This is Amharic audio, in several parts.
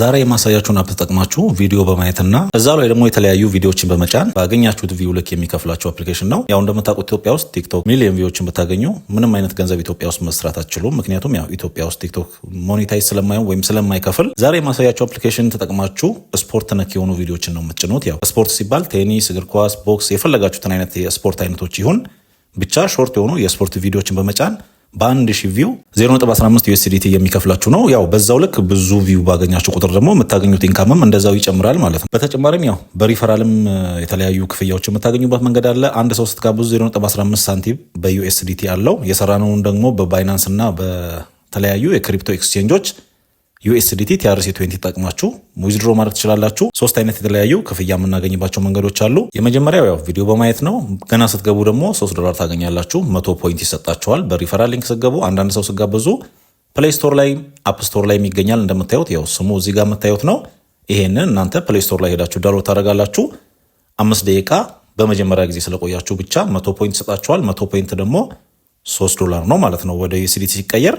ዛሬ የማሳያችሁን አፕ ተጠቅማችሁ ቪዲዮ በማየትና እዛ ላይ ደግሞ የተለያዩ ቪዲዮዎችን በመጫን ባገኛችሁት ቪው ልክ የሚከፍላችሁ አፕሊኬሽን ነው። ያው እንደምታውቁት ኢትዮጵያ ውስጥ ቲክቶክ ሚሊዮን ቪዎችን ብታገኙ ምንም አይነት ገንዘብ ኢትዮጵያ ውስጥ መስራት አትችሉም። ምክንያቱም ያው ኢትዮጵያ ውስጥ ቲክቶክ ሞኔታይዝ ስለማይሆን ወይም ስለማይከፍል ዛሬ የማሳያችሁ አፕሊኬሽን ተጠቅማችሁ ስፖርት ነክ የሆኑ ቪዲዮዎችን ነው የምትጭኑት። ያው ስፖርት ሲባል ቴኒስ፣ እግር ኳስ፣ ቦክስ የፈለጋችሁትን አይነት የስፖርት አይነቶች ይሁን ብቻ ሾርት የሆኑ የስፖርት ቪዲዮዎችን በመጫን በ1000 ቪው 0.15 USDT የሚከፍላችሁ ነው። ያው በዛው ልክ ብዙ ቪው ባገኛችሁ ቁጥር ደግሞ የምታገኙት ኢንካምም እንደዛው ይጨምራል ማለት ነው። በተጨማሪም ያው በሪፈራልም የተለያዩ ክፍያዎች የምታገኙበት መንገድ አለ። አንድ ሰው ስትጋብዙ 0.15 ሳንቲም በUSDT አለው። የሰራነውን ደግሞ በባይናንስ እና በተለያዩ የክሪፕቶ ኤክስቼንጆች USDT TRC20 ተጠቅማችሁ ዊዝድሮ ማድረግ ትችላላችሁ። ሶስት አይነት የተለያዩ ክፍያ የምናገኝባቸው መንገዶች አሉ። የመጀመሪያው ያው ቪዲዮ በማየት ነው። ገና ስትገቡ ደግሞ $3 ታገኛላችሁ። 100 ፖይንት ይሰጣችኋል። በሪፈራል ሊንክ ስትገቡ አንዳንድ ሰው ስትጋብዙ ፕሌይ ስቶር ላይ አፕ ስቶር ላይ ይገኛል። እንደምታዩት ያው ስሙ እዚህ ጋር የምታዩት ነው። ይሄንን እናንተ ፕሌይ ስቶር ላይ ሄዳችሁ ዳውንሎድ ታደርጋላችሁ። 5 ደቂቃ በመጀመሪያ ጊዜ ስለቆያችሁ ብቻ 100 ፖይንት ይሰጣችኋል። 100 ፖይንት ደግሞ $3 ነው ማለት ነው ወደ USDT ሲቀየር።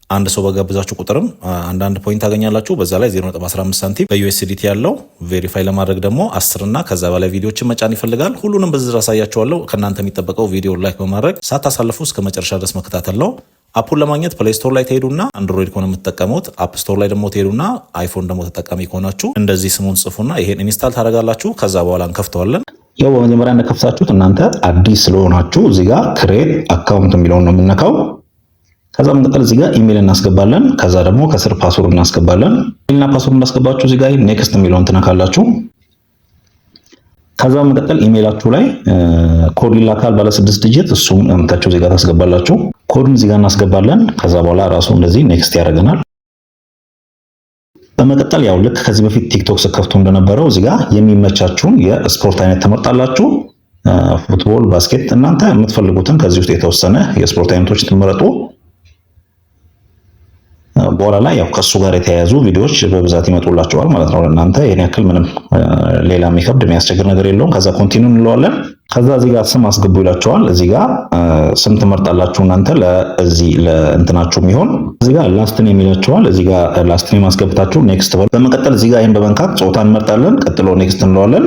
አንድ ሰው በጋብዛችሁ ቁጥርም አንዳንድ ፖይንት ታገኛላችሁ። በዛ ላይ 0.15 ሳንቲም በUSDT ያለው። ቬሪፋይ ለማድረግ ደግሞ 10 እና ከዛ በላይ ቪዲዮዎችን መጫን ይፈልጋል። ሁሉንም በዝርዝር አሳያችኋለሁ። ከእናንተ የሚጠበቀው ቪዲዮ ላይክ በማድረግ ሳታሳልፉ እስከ መጨረሻ ድረስ መከታተል ነው። አፑን ለማግኘት ፕሌይ ስቶር ላይ ትሄዱና አንድሮይድ ከሆነ የምትጠቀሙት አፕ ስቶር ላይ ደግሞ ትሄዱና አይፎን ደግሞ ተጠቃሚ ከሆናችሁ እንደዚህ ስሙን ጽፉና ይሄን ኢንስታል ታደርጋላችሁ። ከዛ በኋላ እንከፍተዋለን። ያው በመጀመሪያ እንደከፍታችሁት እናንተ አዲስ ስለሆናችሁ እዚህ ጋር ክሬት አካውንት የሚለውን ነው የምንነካው። ከዛ መቀጠል እዚህ ጋር ኢሜል እናስገባለን። ከዛ ደግሞ ከስር ፓስወርድ እናስገባለን። ኢሜልና ፓስወርድ እናስገባችሁ እዚህ ጋር ኔክስት የሚለውን ትነካላችሁ። ከዛ መቀጠል ኢሜላችሁ ላይ ኮድ ይላካል ባለ 6 ዲጂት። እሱም አምጣችሁ እዚህ ጋር ታስገባላችሁ። ኮዱን እዚህ ጋር እናስገባለን። ከዛ በኋላ ራሱ እንደዚህ ኔክስት ያደርገናል። በመቀጠል ያው ልክ ከዚህ በፊት ቲክቶክ ስከፍቱ እንደነበረው እዚህ ጋር የሚመቻችሁን የስፖርት አይነት ትመርጣላችሁ። ፉትቦል፣ ባስኬት፣ እናንተ የምትፈልጉትን ከዚህ ውስጥ የተወሰነ የስፖርት አይነቶች ትመረጡ። በኋላ ላይ ያው ከሱ ጋር የተያያዙ ቪዲዮዎች በብዛት ይመጡላችኋል ማለት ነው። ለእናንተ ይሄን ያክል ምንም ሌላ የሚከብድ የሚያስቸግር ነገር የለውም። ከዛ ኮንቲኒው እንለዋለን። ከዛ እዚህ ጋር ስም አስገቡ ይላችኋል። እዚህ ጋር ስም ትመርጣላችሁ እናንተ ለዚህ ለእንትናችሁ የሚሆን። እዚህ ጋር ላስት ኔም ይላችኋል። እዚህ ጋር ላስት ኔም አስገብታችሁ ኔክስት በሉ። በመቀጠል እዚህ ጋር ይሄን በመንካት ጾታ እንመርጣለን። ቀጥሎ ኔክስት እንለዋለን።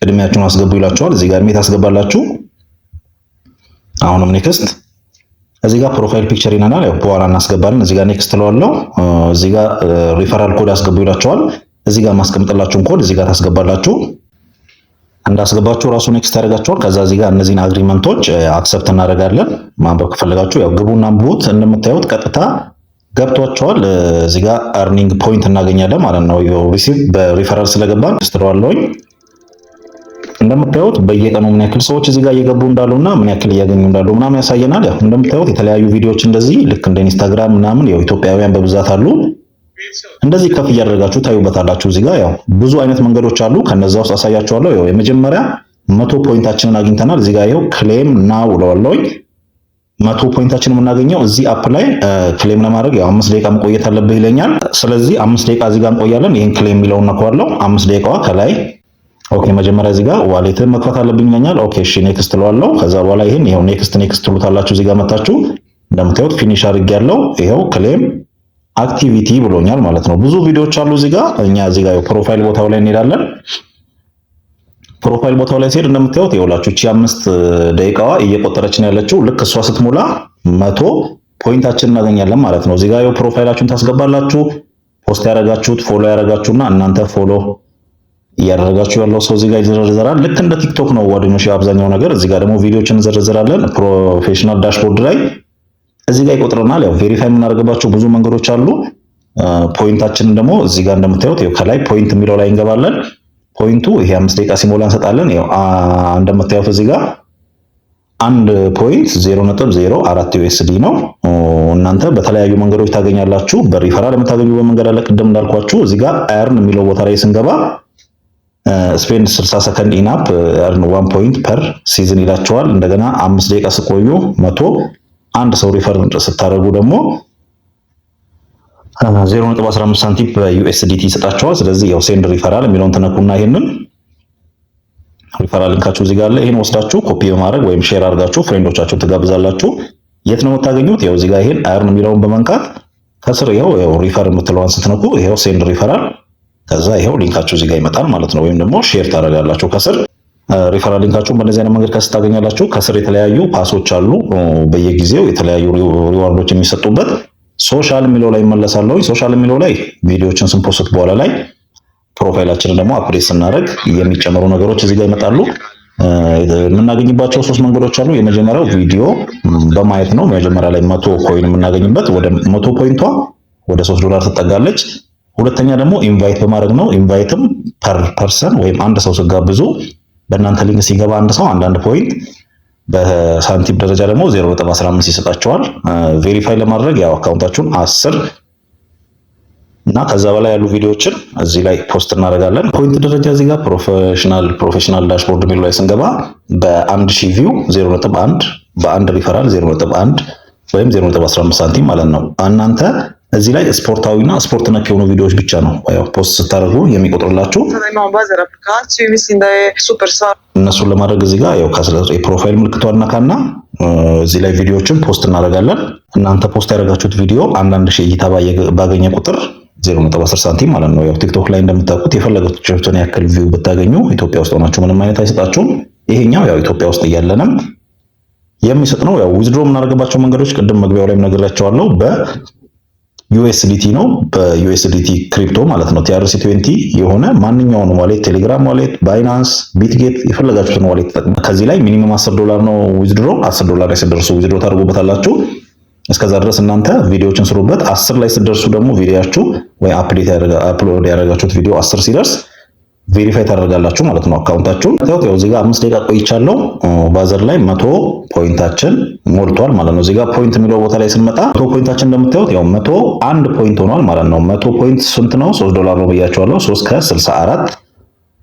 እድሜያችሁን አስገቡ ይላችኋል። እዚህ ጋር እድሜ ታስገባላችሁ። አሁንም ኔክስት። እዚህ ጋር ፕሮፋይል ፒክቸር ይናናል። ያው በኋላ እናስገባለን። እዚህ ጋር ኔክስት ትለዋለሁ። እዚህ ጋር ሪፈራል ኮድ አስገቡ ይላችኋል። እዚህ ጋር ማስቀምጥላችሁን ኮድ እዚህ ጋር ታስገባላችሁ። እንዳስገባችሁ ራሱ ኔክስት ያደርጋችኋል። ከዛ እዚህ ጋር እነዚህን አግሪመንቶች አክሰፕት እናደርጋለን። ማንበብ ከፈለጋችሁ ያው ግቡና አንብቡት። እንደምታዩት ቀጥታ ገብቷቸዋል። እዚህ ጋር አርኒንግ ፖይንት እናገኛለን ማለት ነው። ሪሲቭ በሪፈራል ስለገባን ስትለዋለሁኝ። እንደምታዩት በየቀኑ ምን ያክል ሰዎች እዚህ ጋር እየገቡ እንዳሉና ምን ያክል እያገኙ እንዳሉ ምናምን ያሳየናል። ያው እንደምታዩት የተለያዩ ቪዲዮዎች እንደዚህ ልክ እንደ ኢንስታግራም ምናምን ያው ኢትዮጵያውያን በብዛት አሉ። እንደዚህ ከፍ እያደረጋችሁ ታዩበታላችሁ። እዚህ ጋር ያው ብዙ አይነት መንገዶች አሉ። ከነዛ ውስጥ አሳያችኋለሁ። ያው የመጀመሪያ 100 ፖይንታችንን አግኝተናል። እዚህ ጋር ይኸው ክሌም ናው ብለዋለሁኝ። 100 ፖይንታችንን የምናገኘው እዚህ አፕ ላይ ክሌም ለማድረግ ያው 5 ደቂቃ መቆየት አለብህ ይለኛል። ስለዚህ 5 ደቂቃ እዚህ ጋር እንቆያለን። ይሄን ክሌም የሚለውን ነካዋለሁ። 5 ደቂቃዋ ከላይ ኦኬ። መጀመሪያ እዚህ ጋር ዋሌትን መክፈት አለብኝ ይለኛል። ኦኬ እሺ ኔክስት ትለዋለሁ። ከዛ በኋላ ይሄን ይሄው ኔክስት ትሉታላችሁ። እዚህ ጋር መጣችሁ እንደምታዩት ፊኒሽ አድርጌያለሁ። ይሄው ክሌም አክቲቪቲ ብሎኛል ማለት ነው። ብዙ ቪዲዮዎች አሉ እዚህ ጋር። እኛ እዚህ ጋር ፕሮፋይል ቦታው ላይ እንሄዳለን። ፕሮፋይል ቦታው ላይ ሲሄድ እንደምታዩት ይኸውላችሁ እቺ 5 ደቂቃዋ እየቆጠረች ነው ያለችው። ልክ እሷ ስትሞላ 100 ፖይንታችን እናገኛለን ማለት ነው። እዚህ ጋር ይኸው ፕሮፋይላችሁን ታስገባላችሁ። ፖስት ያደረጋችሁት ፎሎ ያደረጋችሁና እናንተ ፎሎ እያደረጋችሁ ያለው ሰው እዚህ ጋር ይዘረዘራል። ልክ እንደ ቲክቶክ ነው ጓደኞች አብዛኛው ነገር። እዚህ ጋር ደግሞ ቪዲዮዎችን እንዘረዝራለን። ፕሮፌሽናል ዳሽቦርድ ላይ እዚህ ጋር ይቆጥረናል። ያው ቬሪፋይ የምናደርግባቸው ብዙ መንገዶች አሉ። ፖይንታችንን ደግሞ እዚህ ጋር እንደምታዩት ያው ከላይ ፖይንት የሚለው ላይ እንገባለን። ፖይንቱ ይሄ 5 ደቂቃ ሲሞላ እንሰጣለን። ያው እንደምታዩት እዚህ ጋር 1 ፖይንት 0.04 USD ነው። እናንተ በተለያዩ መንገዶች ታገኛላችሁ። በሪፈራል የምታገኙበት መንገድ አለ። ቅድም እንዳልኳችሁ እዚህ ጋር አርን የሚለው ቦታ ላይ ስንገባ ስፔንድ 60 ሰከንድ ኢናፕ አርን 1 ፖይንት ፐር ሲዝን ይላቸዋል። እንደገና 5 ደቂቃ ስቆዩ 100 አንድ ሰው ሪፈር ስታደርጉ ደግሞ 0.15 ሳንቲም በUSDT ይሰጣቸዋል። ስለዚህ ያው ሴንድ ሪፈራል የሚለውን ተነኩና ይሄንን ሪፈራል ሊንካችሁ እዚህ ጋር አለ። ይሄን ወስዳችሁ ኮፒ በማድረግ ወይም ሼር አድርጋችሁ ፍሬንዶቻችሁ ትጋብዛላችሁ። የት ነው የምታገኙት? ያው እዚህ ጋር ይሄን አርን የሚለውን በመንካት ከስር ይሄው ሪፈር የምትለዋን ስትነኩ ይሄው ሴንድ ሪፈራል ከዛ ይሄው ሊንካችሁ እዚህ ጋር ይመጣል ማለት ነው። ወይም ደግሞ ሼር ታደርጋላችሁ ከስር ሪፈራል ሊንካችሁን በእነዚህ አይነት መንገድ ከስር ታገኛላችሁ። ከስር የተለያዩ ፓሶች አሉ በየጊዜው የተለያዩ ሪዋርዶች የሚሰጡበት። ሶሻል የሚለው ላይ እመለሳለሁ። ሶሻል የሚለው ላይ ቪዲዮዎችን ስንፖስት በኋላ ላይ ፕሮፋይላችንን ደግሞ አፕዴት ስናደርግ የሚጨመሩ ነገሮች እዚህ ጋር ይመጣሉ። የምናገኝባቸው 3 መንገዶች አሉ። የመጀመሪያው ቪዲዮ በማየት ነው። መጀመሪያ ላይ 100 ኮይን የምናገኝበት ወደ 100 ፖይንቷ ወደ $3 ትጠጋለች። ሁለተኛ ደግሞ ኢንቫይት በማድረግ ነው። ኢንቫይትም ፐር ፐርሰን ወይም አንድ ሰው ሲጋብዙ በእናንተ ሊንክ ሲገባ አንድ ሰው አንዳንድ ፖይንት በሳንቲም ደረጃ ደግሞ 0.15 ይሰጣቸዋል። ቬሪፋይ ለማድረግ ያው አካውንታችሁን 10 እና ከዛ በላይ ያሉ ቪዲዮዎችን እዚህ ላይ ፖስት እናደርጋለን። ፖይንት ደረጃ እዚህ ጋር ፕሮፌሽናል ዳሽቦርድ የሚለው ላይ ስንገባ በ1000 ቪው 0.1 በአንድ ሪፈራል 0.1 ወይም 0.15 ሳንቲም ማለት ነው። እናንተ እዚህ ላይ ስፖርታዊና ስፖርት ነክ የሆኑ ቪዲዮዎች ብቻ ነው ያው ፖስት ስታደርጉ የሚቆጥርላችሁ። እነሱን ለማድረግ እዚህ ጋር ያው የፕሮፋይል ምልክቷን ነካና እዚህ ላይ ቪዲዮዎችን ፖስት እናደርጋለን። እናንተ ፖስት ያደረጋችሁት ቪዲዮ አንዳንድ ሺህ እይታ ባገኘ ቁጥር 0.10 ሳንቲም ማለት ነው። ያው ቲክቶክ ላይ እንደምታውቁት የፈለጋችሁትን ያክል ቪው ብታገኙ ኢትዮጵያ ውስጥ ሆናችሁ ምንም አይነት አይሰጣችሁም። ይሄኛው ያው ኢትዮጵያ ውስጥ እያለንም የሚሰጥ ነው። ያው ዊዝድሮ የምናደርግባቸው መንገዶች ቅድም መግቢያው ላይ ነግሬያቸዋለሁ። በዩኤስዲቲ ነው፣ በዩኤስዲቲ ክሪፕቶ ማለት ነው። TRC20 የሆነ ማንኛውንም ዋሌት፣ ቴሌግራም ዋሌት፣ ባይናንስ፣ ቢትጌት የፈለጋችሁትን ዋሌት ተጠቅሙ። ከዚህ ላይ ሚኒመም $10 ነው ዊዝድሮ። $10 ላይ ስትደርሱ ዊዝድሮ ታደርጉበታላችሁ። እስከዛ ድረስ እናንተ ቪዲዮዎችን ስሩበት። 10 ላይ ስትደርሱ ደግሞ ቪዲዮአችሁ ወይ አፕሎድ ያደረጋችሁት ቪዲዮ 10 ሲደርስ ቬሪፋይ ታደርጋላችሁ ማለት ነው አካውንታችሁን። ያው እዚህ ጋር 5 ደቂቃ ቆይቻለሁ። ባዘር ላይ 100 ፖይንታችን ሞልቷል ማለት ነው። እዚህ ጋር ፖይንት የሚለው ቦታ ላይ ስንመጣ 100 ፖይንታችን እንደምታዩት ያው 101 ፖይንት ሆኗል ማለት ነው። 100 ፖይንት ስንት ነው? $3 ነው ብያቸዋለሁ። 3.64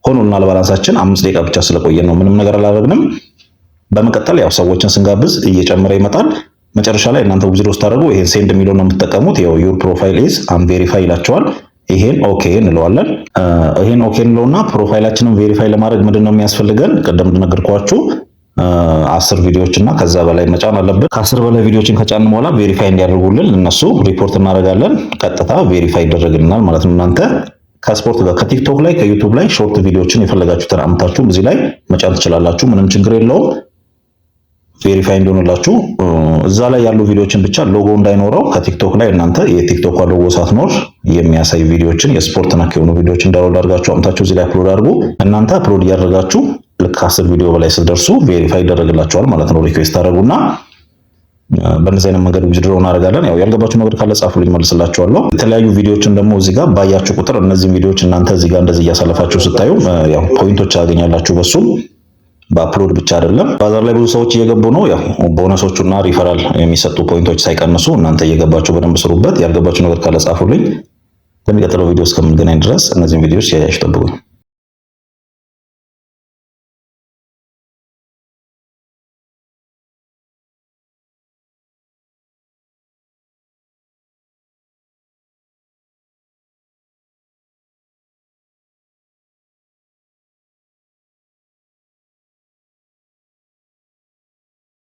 ሆኖልናል ባላንሳችን። 5 ደቂቃ ብቻ ስለቆየን ነው፣ ምንም ነገር አላደረግንም። በመቀጠል ያው ሰዎችን ስንጋብዝ እየጨመረ ይመጣል። መጨረሻ ላይ እናንተ ዊዝድሮ ስታደርጉ ይሄን ሴንድ የሚለው ነው የምትጠቀሙት። ያው ዩር ፕሮፋይል ኢዝ አንቬሪፋይ ይላቸዋል። ይሄን ኦኬ እንለዋለን። ይሄን ኦኬ እንለውና ፕሮፋይላችንን ቬሪፋይ ለማድረግ ምንድነው የሚያስፈልገን? ቀደም እንደነገርኳችሁ 10 ቪዲዮዎች እና ከዛ በላይ መጫን አለብን። ከ10 በላይ ቪዲዮዎችን ከጫን በኋላ ቬሪፋይ እንዲያደርጉልን እነሱ ሪፖርት እናደርጋለን። ቀጥታ ቬሪፋይ ይደረግልናል ማለት ነው። እናንተ ከስፖርት ጋር ከቲክቶክ ላይ ከዩቲዩብ ላይ ሾርት ቪዲዮዎችን የፈለጋችሁትን አምታችሁ እዚህ ላይ መጫን ትችላላችሁ። ምንም ችግር የለውም። ቬሪፋይ እንዲሆንላችሁ እዛ ላይ ያሉ ቪዲዮዎችን ብቻ ሎጎ እንዳይኖረው ከቲክቶክ ላይ እናንተ የቲክቶክ ሎጎ ሳትኖር የሚያሳይ ቪዲዮዎችን የስፖርት ነክ የሆኑ ቪዲዮዎችን ዳውንሎድ አድርጋችሁ አምታችሁ እዚህ ላይ አፕሎድ አድርጉ። እናንተ አፕሎድ እያደረጋችሁ ልክ 10 ቪዲዮ በላይ ስትደርሱ ቬሪፋይ ይደረግላችኋል ማለት ነው። ሪኩዌስት አድርጉና በእነዚህ አይነት መንገድ ዊዝድሮ እናደርጋለን። ያው ያልገባችሁ ነገር ካለ ጻፉልኝ መልስላችኋለሁ። የተለያዩ ቪዲዮዎችን ደግሞ እዚህ ጋር ባያችሁ ቁጥር እነዚህ ቪዲዮዎች እናንተ እዚህ ጋር እንደዚህ እያሳለፋችሁ ስታዩ ያው ፖይንቶች ያገኛላችሁ በሱም በአፕሎድ ብቻ አይደለም። ባዛር ላይ ብዙ ሰዎች እየገቡ ነው። ያው ቦነሶቹና ሪፈራል የሚሰጡ ፖይንቶች ሳይቀንሱ እናንተ እየገባችሁ በደንብ ስሩበት። ያልገባችሁ ነገር ካለ ጻፉልኝ። በሚቀጥለው ቪዲዮ እስከምንገናኝ ድረስ እነዚህን ቪዲዮዎች ያያችሁ ጠብቁኝ።